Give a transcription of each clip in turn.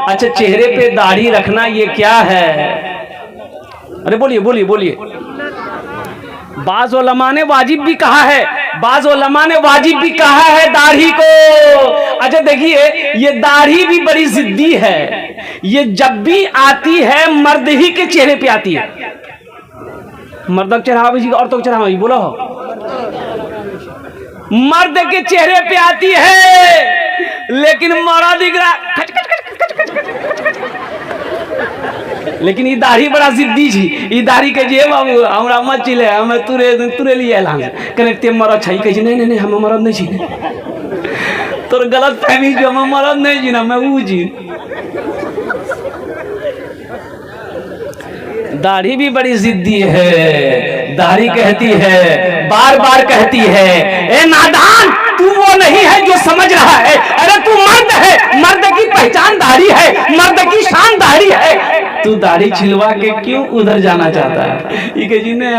अच्छा चेहरे पे दाढ़ी रखना ये क्या है? अरे बोलिए बोलिए बोलिए। बाज़ उलमा ने वाजिब भी कहा है, बाज़ उलमा ने वाजिब भी कहा है दाढ़ी को। अच्छा देखिए, ये दाढ़ी भी बड़ी जिद्दी है। ये जब भी आती है मर्द ही के चेहरे पे आती है। मर्द को चढ़ावा जी, औरतों को चढ़ावा जी, बोलो। मर्द के चेहरे पे आती है, लेकिन मरा दिख रहा खच खच खच खच खच खच खच खच। लेकिन ये दाढ़ी बड़ा जिद्दी छी। ये दाढ़ी के जे बाबू हमरा मत चिले, हम तुरे लिए एलान करे ते मरद छै कह नहीं नहीं हम मरद नहीं छी। तोर गलत फहमी जो हम मरद नहीं छी ना, मैं ऊ जी। दाढ़ी भी बड़ी जिद्दी है। दाढ़ी कहती है, बार बार कहती है, ए नादान तू वो नहीं है जो समझ रहा है। अरे तू मर्द है, मर्द की पहचान दाढ़ी है, मर्द की शान दाढ़ी है। तू दाढ़ी छिलवा के क्यों उधर जाना चाहता है? ये जी ने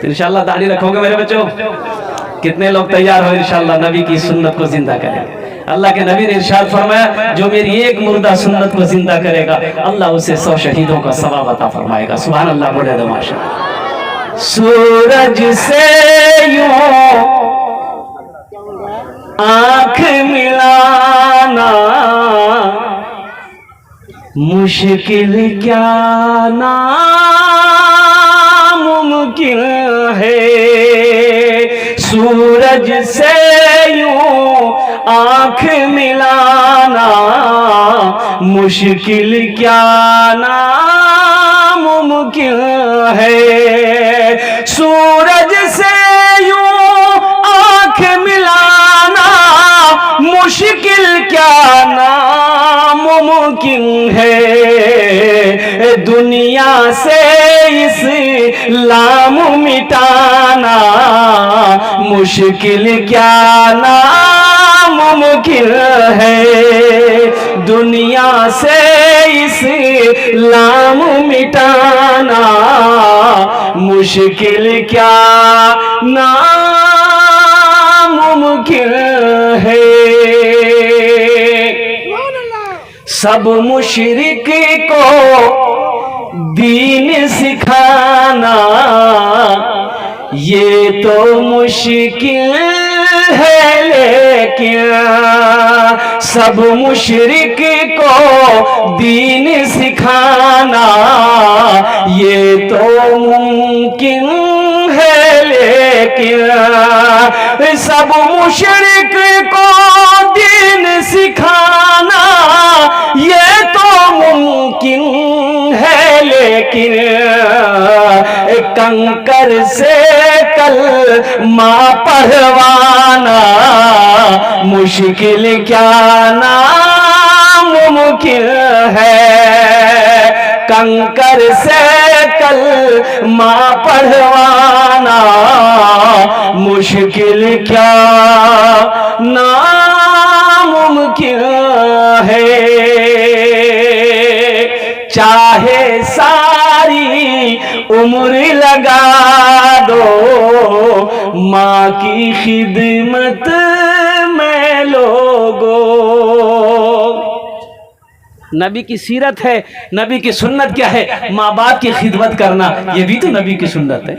इंशाल्लाह दाढ़ी रखोगे मेरे बच्चों? कितने लोग तैयार हो इंशाल्लाह नबी की सुन्नत को जिंदा करें? अल्लाह के नबी ने इरशाद फरमाया, जो मेरी एक मुर्दा सुन्नत को जिंदा करेगा अल्लाह उसे 100 शहीदों का सवाब अता फरमाएगा। सुभान अल्लाह बोले दो माशा। सूरज से यूं आंख मिलाना मुश्किल क्या नामुमकिन है। सूरज से यूं आंख मिलाना मुश्किल क्या नामुमकिन है। सूरज से यूं आंख मिलाना मुश्किल क्या नामुमकिन है। दुनिया से इस्लाम मिटाना मुश्किल क्या नामुमकिन है। दुनिया से इस्लाम मिटाना मुश्किल क्या नामुमकिन है। सब मुशरिक को दीन सिखाना ये तो मुश्किल है, लेकिन सब मुशरिक को दीन सिखाना ये तो मुमकिन है, लेकिन सब मुशरिक को दीन सिखाना ये तो मुमकिन है, लेकिन कंकर से कल माँ पढ़वाना मुश्किल क्या नामुमकिन है। कंकर से कल माँ पढ़वाना मुश्किल क्या नामुमकिन है। चाहे सारी उम्र लगा दो माँ की खिदमत में लोगों। नबी की सीरत है, नबी की सुन्नत क्या है? माँ बाप की खिदमत करना, ये भी तो नबी की सुन्नत है,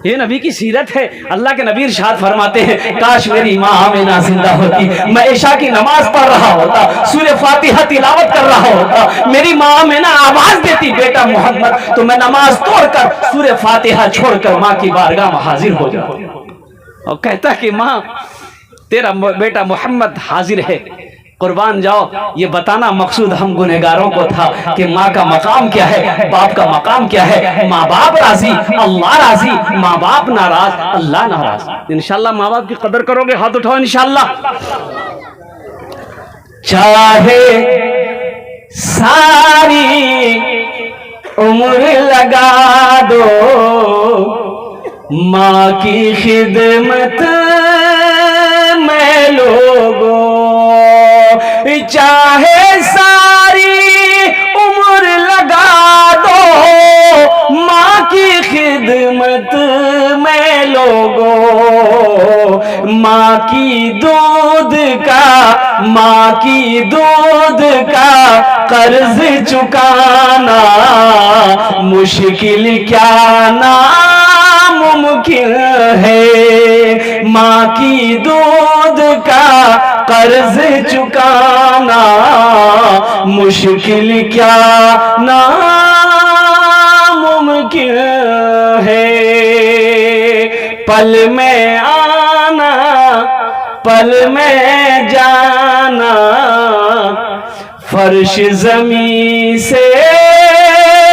ये नबी की सीरत है। अल्लाह के नबी इरशाद फरमाते हैं, काश मेरी माँ आमिना जिंदा होती, मैं इशा की नमाज पढ़ रहा होता, सूरह फातिहा तिलावत कर रहा होता, मेरी माँ आमिना आवाज देती बेटा मोहम्मद, तो मैं नमाज तोड़कर सूरह फातिहा छोड़कर माँ की बारगाह में हाजिर हो जाऊं और कहता कि माँ तेरा बेटा मोहम्मद हाजिर है, कुर्बान जाओ। ये बताना मकसूद हम गुनहगारों को था कि माँ का मकाम क्या है, बाप का मकाम क्या है। माँ बाप राजी, अल्लाह राजी, माँ बाप नाराज, अल्लाह नाराज। इंशाल्लाह माँ बाप की कदर करोगे, हाथ उठाओ इंशाल्लाह। चाहे सारी उम्र लगा दो माँ की खिदमत में लोगों। चाहे सारी उम्र लगा दो माँ की खिदमत में लोगों। माँ की दूध का कर्ज चुकाना मुश्किल क्या नामुमकिन है। माँ की दूध का कर्ज चुकाना मुश्किल क्या नामुमकिन है। पल में आना पल में जाना फर्श ज़मीं से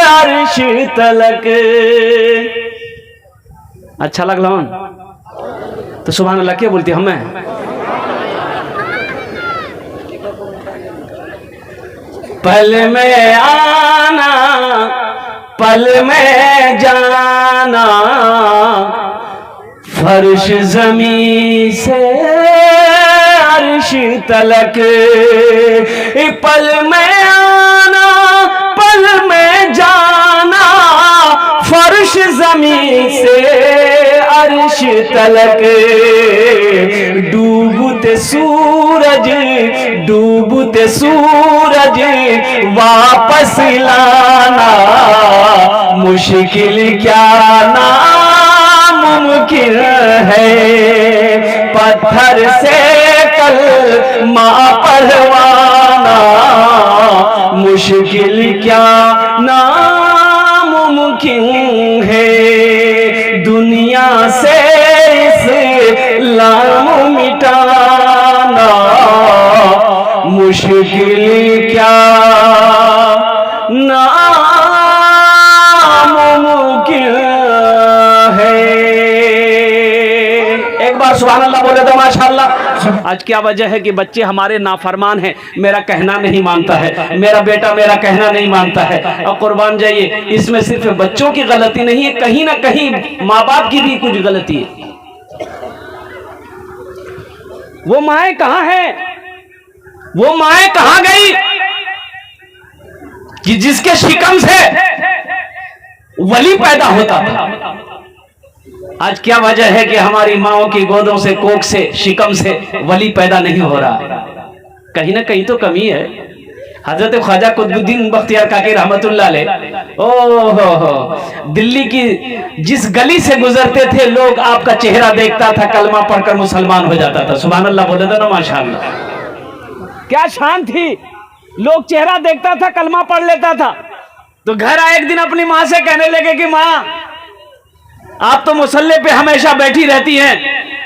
अर्श तलक। अच्छा लगला तो सुभान अल्लाह क्या बोलती हमें। पल में आना पल में जाना फर्श ज़मीं से अर्श तलक। पल में आना पल में जाना फर्श ज़मीं से अर्श तलक। डूबते सूरज वापस लाना मुश्किल क्या नामुमकिन है। पत्थर से कलमा पढ़वाना मुश्किल क्या नामुमकिन है। दुनिया से इस्लाम मिटाना मुश्किल क्या नामुमकिन है। एक बार सुभान अल्लाह बोले तो माशाअल्लाह। आज क्या वजह है कि बच्चे हमारे नाफरमान हैं, मेरा कहना नहीं मानता है, मेरा बेटा मेरा कहना नहीं मानता है। और कुर्बान जाइए, इसमें सिर्फ बच्चों की गलती नहीं है, कहीं ना कहीं माँ बाप की भी कुछ गलती है। वो माएँ कहाँ हैं, वो माएँ कहाँ गई कि जिसके शिकम से वली पैदा होता था। आज क्या वजह है कि हमारी माओं की गोदों से, कोख से, शिकम से वली पैदा नहीं हो रहा। कहीं ना कहीं तो कमी है। हजरत ख्वाजा कुतुबुद्दीन बख्तियार काकी रहमतुल्लाह अलैह, ओहो, दिल्ली की जिस गली से गुजरते थे लोग आपका चेहरा देखता था, कलमा पढ़कर मुसलमान हो जाता था। सुभान अल्लाह बोले तो ना माशाअल्लाह। क्या शान थी, लोग चेहरा देखता था, कलमा पढ़ लेता था। तो घर आए एक दिन अपनी माँ से कहने लगे कि माँ आप तो मुसल्ले पे हमेशा बैठी रहती हैं,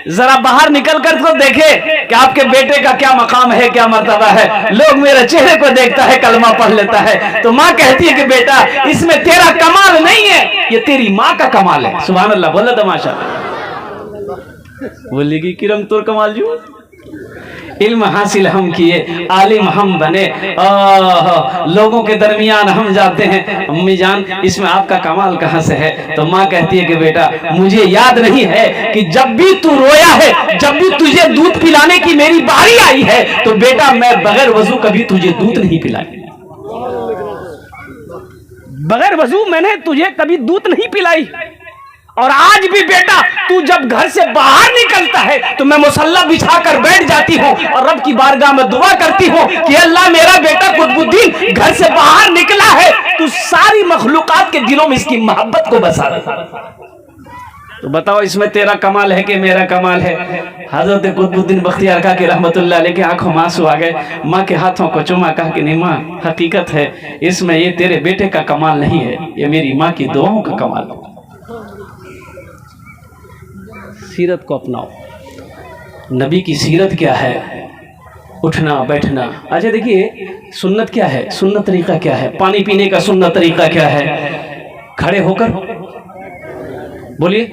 जरा बाहर निकल कर तो देखे कि आपके बेटे का क्या मकाम है, क्या मर्तबा है। लोग मेरे चेहरे को देखता है, कलमा पढ़ लेता है। तो माँ कहती है कि बेटा इसमें तेरा कमाल नहीं है, ये तेरी माँ का कमाल है। सुभान अल्लाह बोला तो माशाअल्लाह। बोलेगी किरम तोर कमाल जो इल्म हासिल हम किए, आलिम हम बने, लोगों के दरमियान हम जाते हैं। अम्मी जान इसमें आपका कमाल कहाँ से है। तो माँ कहती है कि बेटा मुझे याद नहीं है कि जब भी तू रोया है, जब भी तुझे दूध पिलाने की मेरी बारी आई है, तो बेटा मैं बगैर वजू कभी तुझे दूध नहीं पिलाई। बगैर वजू मैंने तुझे कभी दूध नहीं पिलाई। और आज भी बेटा तू जब घर से बाहर निकलता है तो मैं मुसल्ला बिछाकर बैठ जाती हूँ और रब की बारगाह में दुआ करती हूँ कि अल्लाह मेरा बेटा कुतुबुद्दीन घर से बाहर निकला है, तू सारी मखलूकात के दिलों में इसकी मोहब्बत को बसा दे। तो बताओ इसमें तेरा कमाल है कि मेरा कमाल है। हजरत कुतुबुद्दीन बख्तियार काकी रहमतुल्लाह अलैह की आंखों में आंसू आ गए। माँ के हाथों को चूमा, कहा कि नहीं माँ हकीकत है, इसमें ये तेरे बेटे का कमाल नहीं है, ये मेरी माँ की दुआओं का कमाल है। सीरत को अपनाओ। नबी की सीरत क्या है, उठना बैठना। अच्छा देखिए सुन्नत क्या है, सुन्नत तरीका क्या है, पानी पीने का सुन्नत तरीका क्या है। खड़े होकर बोलिए,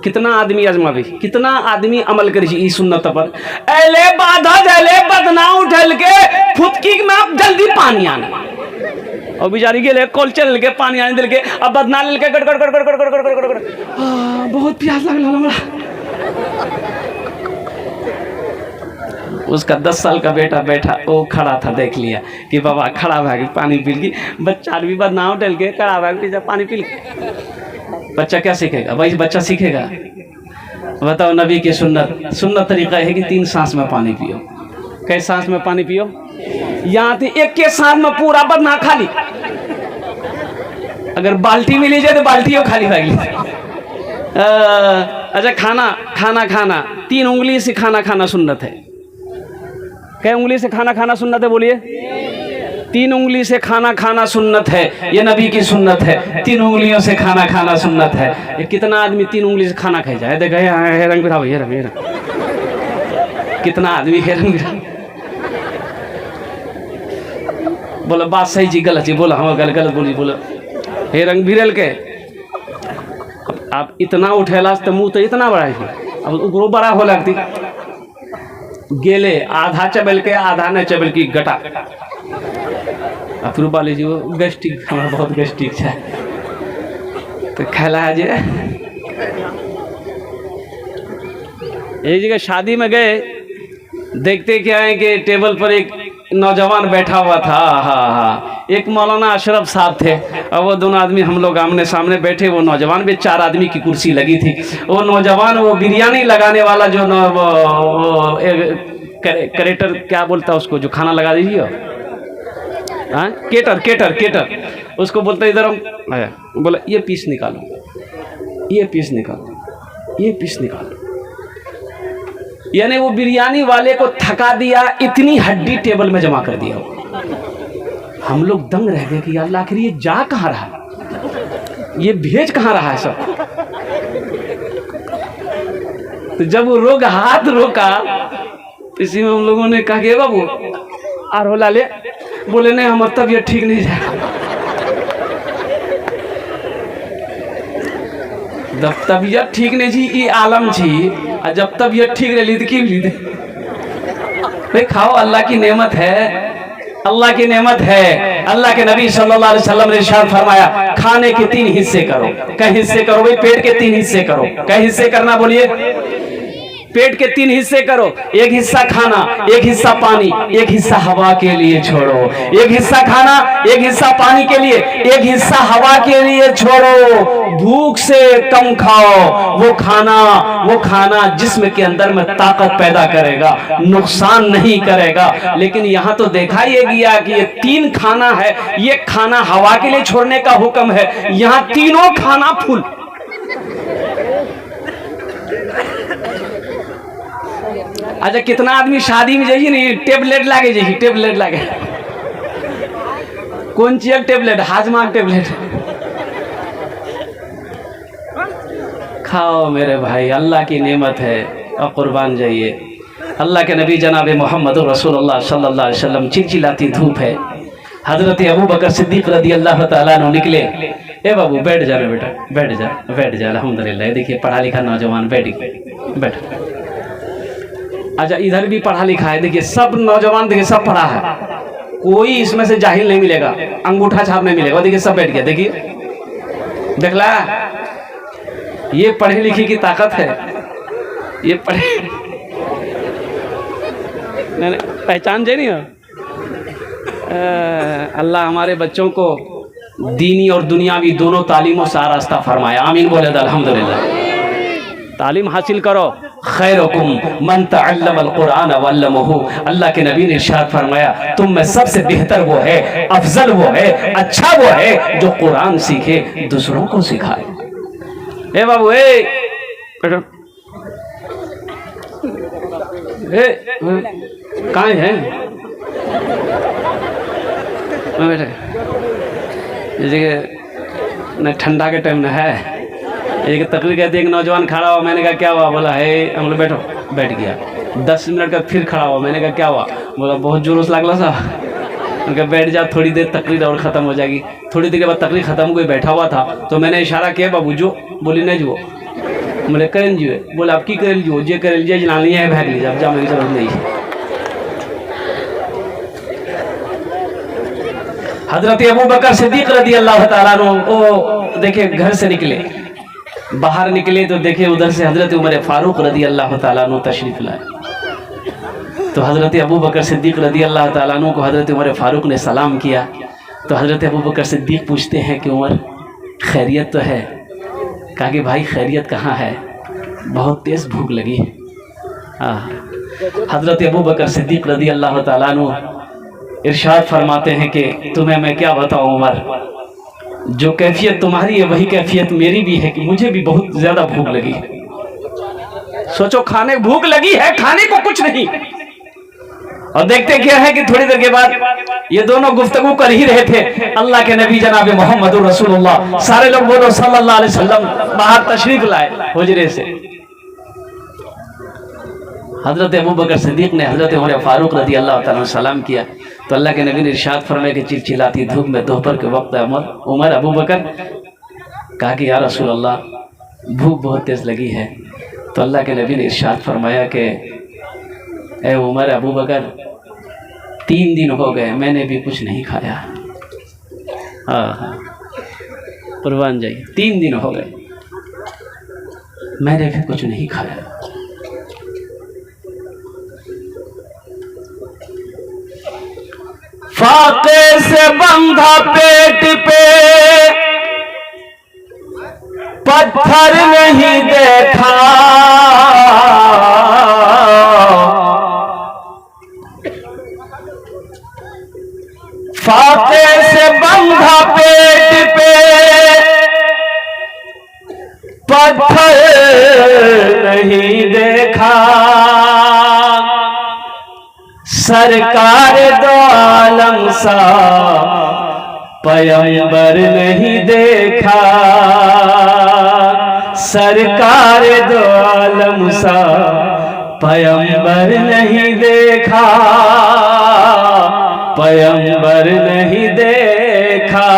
कितना आदमी आजमा भी, कितना आदमी अमल करी सुन्नत पर। एले बाधा जले बदना उठल के फुटकी में जल्दी पानी आना और बेचारी के लिए कॉल चल के पानी आने दिल के अब बदना ले के गड़ गड़ गड़ गड़ गड़ गड़ गड़ गड़ बहुत प्यास लगला हमरा। उसका 10 साल का बेटा बैठा, वो खड़ा था, देख लिया कि बाबा खड़ा भाग पानी पी ली। बच्चा भी बदनाव डल के खड़ा भाग पी पानी पी। बच्चा क्या सीखेगा भाई, बच्चा सीखेगा बताओ नबी की सुन्नत। सुन्नत तरीका है कि 3 सांस में पानी पियो। कैसे सांस में पानी पियो? यहाँ थी एक के सांस में पूरा पर ना खाली, अगर बाल्टी मिली जाए तो बाल्टी हो खाली भागी। अच्छा, खाना खाना खाना 3 उंगली से खाना खाना सुन्नत है। कै उंगली से खाना खाना सुन्नत है? बोलिए। 3 उंगली से खाना खाना सुन्नत है, ये नबी की सुन्नत है। 3 उंगलियों से खाना खाना सुन्नत है। ये कितना आदमी 3 उंगली से खाना खा जाए? देखा है रंग बिरा भैया रंग, कितना आदमी है रंग बिरा। बोला बात सही जी गलत जी, बोला हम गलत बोली, बोला हे रंग बिरल के आप इतना उठेला तो मुँह तो इतना बड़ा है, अब उगरो बड़ा हो लगती गेले आधा चबल के आधा न चबल की गटा। फिर बाली जी वो गैस्ट्रिक, हमारा बहुत गैस्ट्रिक है तो खेला है जे। एक जगह शादी में गए, देखते क्या है कि टेबल पर एक नौजवान बैठा हुआ था। हाँ, एक मौलाना अशरफ साहब थे और वो दोनों आदमी, हम लोग आमने सामने बैठे। वो नौजवान भी 4 आदमी की कुर्सी लगी थी। वो नौजवान वो बिरयानी लगाने वाला जो करेटर क्या बोलता है उसको, जो खाना लगा दीजिए, हाँ केटर उसको बोलते इधर हम, बोला ये पीस निकालो, ये पीस निकालो, ये पीस निकालो। यानी वो बिरयानी वाले को थका दिया, इतनी हड्डी टेबल में जमा कर दिया। हम लोग दंग रह गए कि अल्लाह आखिर ये जा कहाँ रहा, ये भेज कहाँ रहा है सब। तो जब वो हाथ रोका, इसी में हम लोगों ने कहा कि बाबू आर हो लाले, बोले नहीं हमारी तबीयत ठीक नहीं जाए। जब तबीयत ठीक नहीं जी, ये आलम छी, और जब तबीयत ठीक रही तो की ली भाई खाओ, अल्लाह की नेमत है, अल्लाह की नेमत है। अल्लाह के नबी सल्लल्लाहु अलैहि वसल्लम ने इरशाद फरमाया, खाने के 3 हिस्से करो। कई हिस्से करो भाई? पेट के 3 हिस्से करो। कई हिस्से करना बोलिए? पेट के 3 हिस्से करो। एक हिस्सा खाना, एक हिस्सा पानी, एक हिस्सा हवा के लिए छोड़ो। एक हिस्सा खाना, एक हिस्सा पानी के लिए, एक हिस्सा हवा के लिए छोड़ो। भूख से कम खाओ। वो खाना जिस्म के अंदर में ताकत पैदा करेगा, नुकसान नहीं करेगा। लेकिन यहाँ तो देखा ये गया कि ये 3 खाना है, ये खाना हवा के लिए छोड़ने का हुक्म है। यहाँ तीनों खाना फुल। अच्छा, कितना आदमी शादी में जाइए नहीं, टेबलेट लागे जाइए, टेबलेट लागे। कौन चीज टेबलेट? हाजमा टेबलेट खाओ मेरे भाई, अल्लाह की नेमत है और कुर्बान जाइए। अल्लाह के नबी जनाब मोहम्मद रसूलुल्लाह सल्लल्लाहु अलैहि वसल्लम, चिलचिलाती धूप है। हजरत अबू बकर सिद्दीक रदी अल्लाह ताला अन्हु निकले। ए बाबू बैठ जा बेटा, बैठ जा, बैठ जा। अल्हम्दुलिल्लाह, देखिए पढ़ा लिखा नौजवान बैठ। अच्छा, इधर भी पढ़ा लिखा है, देखिए सब नौजवान, देखिए सब पढ़ा है, कोई इसमें से जाहिल नहीं मिलेगा, अंगूठा छाप नहीं मिलेगा। देखिए सब बैठ गया, देखिए देखला, ये पढ़े लिखे की ताकत है। ये पढ़े पहचान जाए नहीं हो। अल्लाह हमारे बच्चों को दीनी और दुनियावी दोनों तालीमों से रास्ता फरमाया। आमीन बोले अल्हम्दुलिल्लाह। तालीम हासिल करो। खैरुकुम मन तअल्लमल कुरान व अल्लमहु। अल्लाह के नबी ने इरशाद फरमाया, तुम में सबसे बेहतर वो है, अफजल वो है, अच्छा वो है जो कुरान सीखे, दूसरों को सिखाए। ए बाबू, ए बेटा, कहाँ है बेटा? न ठंडा के टाइम न है। एक तकरीर कहते एक नौजवान खड़ा हुआ, मैंने कहा क्या हुआ? बोला है, हम लोग बैठो, बैठ गया। 10 मिनट का फिर खड़ा हुआ, मैंने कहा क्या हुआ? बोला बहुत जोरों लगला सा। उनका बैठ जा, थोड़ी देर तकरीर और ख़त्म हो जाएगी। थोड़ी देर के बाद तकरीर ख़त्म हो गई, बैठा हुआ था तो मैंने इशारा किया, बाबू जो। बोली नहीं जो। बोले करें जी। बोले आप की करें जो? जे करें जे जलानी है, भाग लीजिए, अब जा, मेरी जरूरत नहीं। हजरत अबू बकर सिद्दीक रदी अल्लाह ताला अन्हु देखिए घर से निकले, बाहर निकले तो देखे उधर से हजरत उमर फारूक रदी अल्लाह ताला अन्हु तशरीफ लाए। तो हजरत अबू बकर सिद्दीक रदी अल्लाह ताला अन्हु को हजरत उमर फारूक ने सलाम किया। तो हजरत अबू बकर सिद्दीक पूछते हैं कि उमर खैरियत तो है? कहा कि भाई खैरियत कहाँ है? बहुत तेज भूख लगी है। हजरत अबू बकर सिद्दीक रज़ी अल्लाह ताला अन्हु इरशाद फरमाते हैं कि तुम्हें मैं क्या बताऊं उमर, जो कैफियत तुम्हारी है वही कैफियत मेरी भी है कि मुझे भी बहुत ज्यादा भूख लगी है। सोचो, खाने भूख लगी है, खाने को कुछ नहीं। और देखते क्या है कि थोड़ी देर के बाद ये दोनों गुफ्तगू कर ही रहे थे। अल्लाह के नबी जनाब मोहम्मद रसूलुल्लाह, सारे लोग बोलो सल्लल्लाहु अलैहि वसल्लम, बाहर तशरीफ लाए हुजरे से। हजरत अबू बकर सिद्दीक ने हजरत उमर फारूक रज़ी अल्लाह ताला सलाम किया तो अल्लाह के नबी ने इरशाद फरमाया कि चिलचिलाती धूप में दोपहर के वक्त उमर अबू बकर कहा कि या रसूल अल्लाह भूख बहुत तेज लगी है। तो अल्लाह के नबी ने इरशाद फरमाया कि ए उमर अबू बकर, 3 दिन हो गए मैंने भी कुछ नहीं खाया। हाँ, कुर्बान जाइए, 3 दिन हो गए मैंने भी कुछ नहीं खाया। फाके से बंधा पेट पे पत्थर नहीं देखा, फाके से बंधा पेट पे पत्थर नहीं देखा, सरकार दो आलम सा पैगंबर नहीं देखा, सरकार दो आलम सा पैगंबर नहीं देखा, पैगंबर नहीं देखा।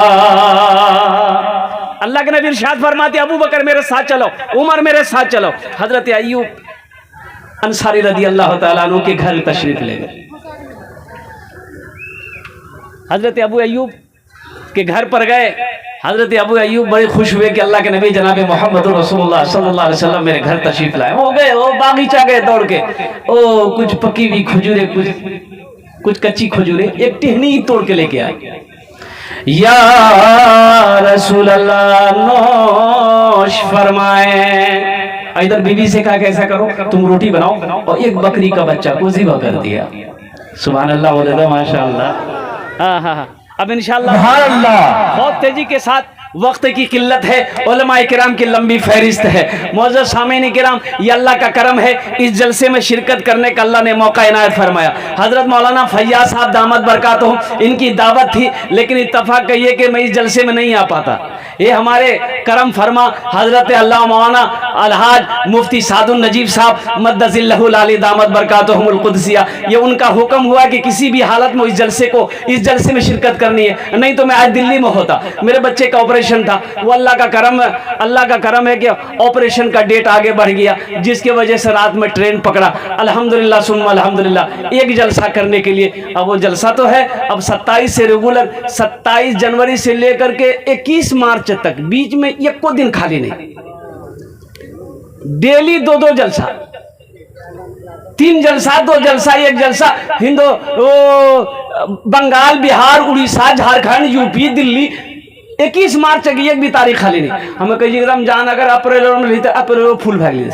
अल्लाह के नबी इरशाद फरमाते अबू बकर मेरे साथ चलो, उमर मेरे साथ चलो। हजरत अय्यूब अंसारी रज़ी अल्लाह ताला अन्हु के घर तशरीफ ले गए। हजरत अबू अय्यूब के घर पर गए। हजरत अबू अय्यूब बड़े खुश हुए कि अल्लाह के नबी जनाब मोहम्मद रसूलुल्लाह सल्लल्लाहु अलैहि वसल्लम मेरे घर तशरीफ लाए। हो गए, वो बागीचा गए दौड़ के, ओ कुछ पकी हुई खजूरें, कुछ कच्ची खजूरें, एक टहनी तोड़ के लेके आए। या रसूल अल्लाह नोश फरमाए। इधर बीवी से कहा कैसा करो, तुम रोटी बनाओ और एक बकरी का बच्चा को ज़िबा कर दिया। सुभान अल्लाह, बोले तो माशाअल्लाह। हाँ, अब इंशाअल्लाह बहुत तेजी के साथ, वक्त की किल्लत है, उलमाए किराम की लंबी फहरिस्त है। मौजूद सामीन किराम, ये अल्लाह का करम है, इस जलसे में शिरकत करने का अल्लाह ने मौका इनायत फरमाया। हजरत मौलाना फैयाज साहब दामद बरकातुहू, इनकी दावत थी लेकिन इत्तफाक कहिए कि मैं इस जलसे में नहीं आ पाता। ये हमारे करम फरमा हजरत अल्लाह मौलाना अलहाज मुफ्ती सादुल नजीब साहब मद्दजिल्लहुल आली दामद बरकातुहुमुल कुदसिया, ये उनका हुक्म हुआ कि किसी भी हालत में इस जलसे में शिरकत करनी है, नहीं तो मैं आज दिल्ली में होता। मेरे बच्चे का ऑपरेशन था, वो अल्लाह का करम है कि ऑपरेशन का डेट आगे बढ़ गया, जिसकी वजह से रात में ट्रेन पकड़ा। अल्हम्दुलिल्लाह सुम्मा अल्हम्दुलिल्लाह, एक जलसा करने के लिए। अब वो जलसा तो है, अब 27 से रेगुलर, 27 जनवरी से लेकर के 21 मार्च तक, बीच में एक को दिन खाली नहीं, डेली 2-2 जलसा, 3 जलसा, 2 जलसा, 1 जलसा। बंगाल, बिहार, उड़ीसा, झारखंड, यूपी, दिल्ली, 21 मार्च की एक भी तारीख खाली नहीं। हमें कहिए रमजान अगर अप्रैल में ली तो अप्रैल फूल भाग ली।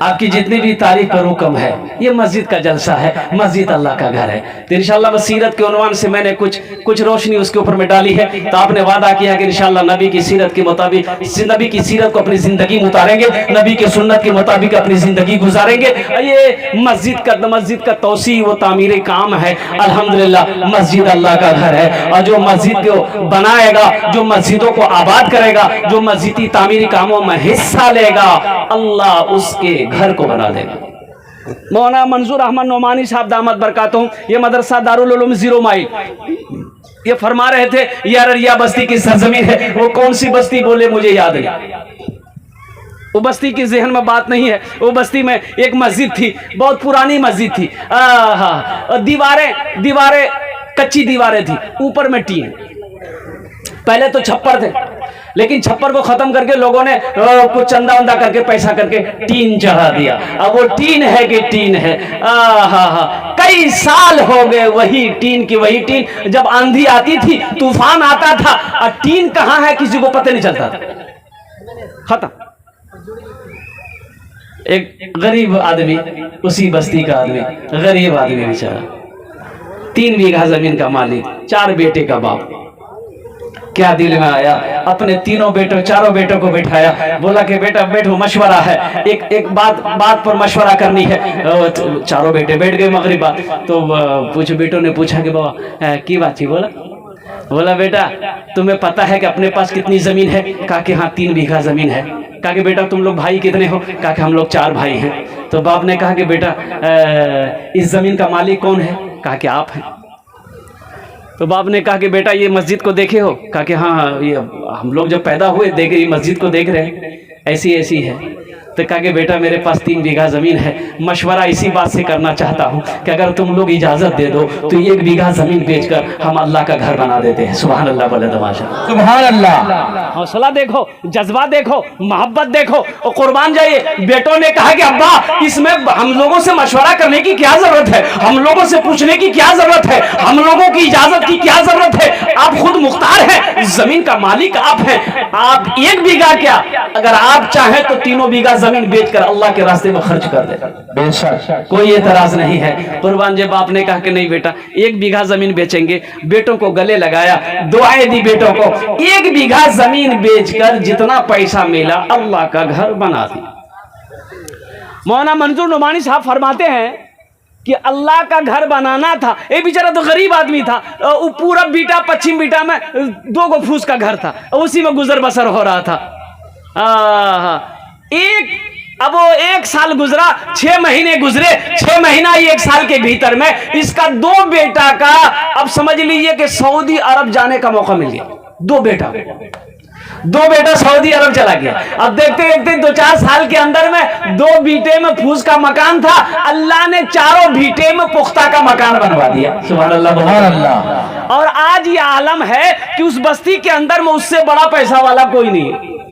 आपकी जितनी भी तारीख पर हुक्म है, ये मस्जिद का जलसा है, मस्जिद अल्लाह का घर है। तो इंशाअल्लाह सीरत के उन्वान से मैंने कुछ रोशनी उसके ऊपर में डाली है। तो आपने वादा किया कि इंशाअल्लाह नबी की सीरत के मुताबिक, नबी की सीरत को अपनी जिंदगी में उतारेंगे, नबी के सुन्नत के मुताबिक अपनी जिंदगी गुजारेंगे। ये मस्जिद का तौसी व तामीर काम है। अल्हम्दुलिल्लाह मस्जिद अल्लाह का घर है, और जो मस्जिद को बनाएगा, जो मस्जिदों को आबाद करेगा, जो मस्जिदी तामीरी कामों में हिस्सा लेगा, अल्लाह उसके घर को बना देगा। मौलाना मंजूर अहमद नोमानी साहब दामद बरकातुहू, ये मदरसा दारुल उलूम 0 माइल, ये फरमा रहे थे ये अररिया बस्ती की सरजमीन है। वो कौन सी बस्ती बोले मुझे याद नहीं, वो बस्ती की जहन में बात नहीं है। वो बस्ती में एक मस्जिद थी, बहुत पुरानी मस्जिद थी। दीवारें कच्ची दीवारें थी, ऊपर में टीन, पहले तो छप्पर थे, लेकिन छप्पर को खत्म करके लोगों ने कुछ चंदा वंदा करके पैसा करके टीन चढ़ा दिया। अब वो टीन है कि टीन है, कई साल हो गए वही टीन की वही टीन। जब आंधी आती थी, तूफान आता था, और टीन कहां है किसी को पता नहीं चलता था, खत्म। एक गरीब आदमी, उसी बस्ती का आदमी, गरीब आदमी बेचारा, 3 बीघा जमीन का मालिक, 4 बेटे का बाप। क्या दिल में आया, अपने चारों बेटों को बैठाया, बोला कि बेटा बैठो, मशवरा है, एक बात पर मशवरा करनी है। चारों बेटे बैठ गए मगरिब बाद। तो कुछ बेटों ने पूछा कि बाबा की बात थी? बोला बेटा तुम्हें पता है कि अपने पास कितनी जमीन है? कहा कि हाँ 3 बीघा जमीन है। कहा कि बेटा तुम लोग भाई कितने हो? कहा कि हम लोग 4 भाई हैं। तो बाप ने कहा कि बेटा इस जमीन का मालिक कौन है? कहा कि आप हैं। तो बाप ने कहा कि बेटा ये मस्जिद को देखे हो? कहा कि हाँ ये हम लोग जब पैदा हुए देख रही मस्जिद को देख रहे हैं, ऐसी ऐसी है। तो कहा कि बेटा मेरे पास 3 बीघा जमीन है, मशवरा इसी बात से करना चाहता हूँ कि अगर तुम लोग इजाजत दे दो तो 1 बीघा जमीन बेचकर हम अल्लाह का घर बना देते हैं। सुभान अल्लाह बोले तमाशा, सुभान अल्लाह। हौसला देखो, जज्बा देखो, मोहब्बत देखो और कुर्बान जाइए। बेटों ने कहा कि अब्बा इसमें हम लोगों से मशवरा करने की क्या जरूरत है, हम लोगों से पूछने की क्या जरूरत है, हम लोगों की इजाजत की क्या जरूरत है? आप खुद मुख्तार हैं, जमीन का मालिक आप हैं। आप 1 बीघा क्या, अगर आप चाहें तो 3 बीघा जमीन बेचकर अल्लाह के रास्ते में खर्च कर दे, बेशक कोई एतराज नहीं है। कुर्बान जब आपने कहा कि नहीं बेटा 1 बीघा जमीन बेचेंगे, बेटों को गले लगाया, दुआएं दी बेटों को, 1 बीघा जमीन बेचकर जितना पैसा मिला अल्लाह का घर बना दिया। मौलाना मंजूर नुमानी साहब फरमाते हैं कि अल्लाह का घर बनाना था। एक बेचारा तो गरीब आदमी था, पूरब बीटा पश्चिम बीटा में 2 गो फूस का घर था, उसी में गुजर बसर हो रहा था। अब वो 1 साल गुजरा, 6 महीने गुजरे, 6 महीना ही 1 साल के भीतर में इसका 2 बेटा का, अब समझ लीजिए कि सऊदी अरब जाने का मौका मिल गया। 2 बेटा सऊदी अरब चला गया। अब देखते देखते 2-4 साल के अंदर में 2 बीटे में फूस का मकान था, अल्लाह ने 4 बीटे में पुख्ता का मकान बनवा दिया। सुभान अल्लाह, सुभान अल्लाह। और आज ये आलम है कि उस बस्ती के अंदर में उससे बड़ा पैसा वाला कोई नहीं है।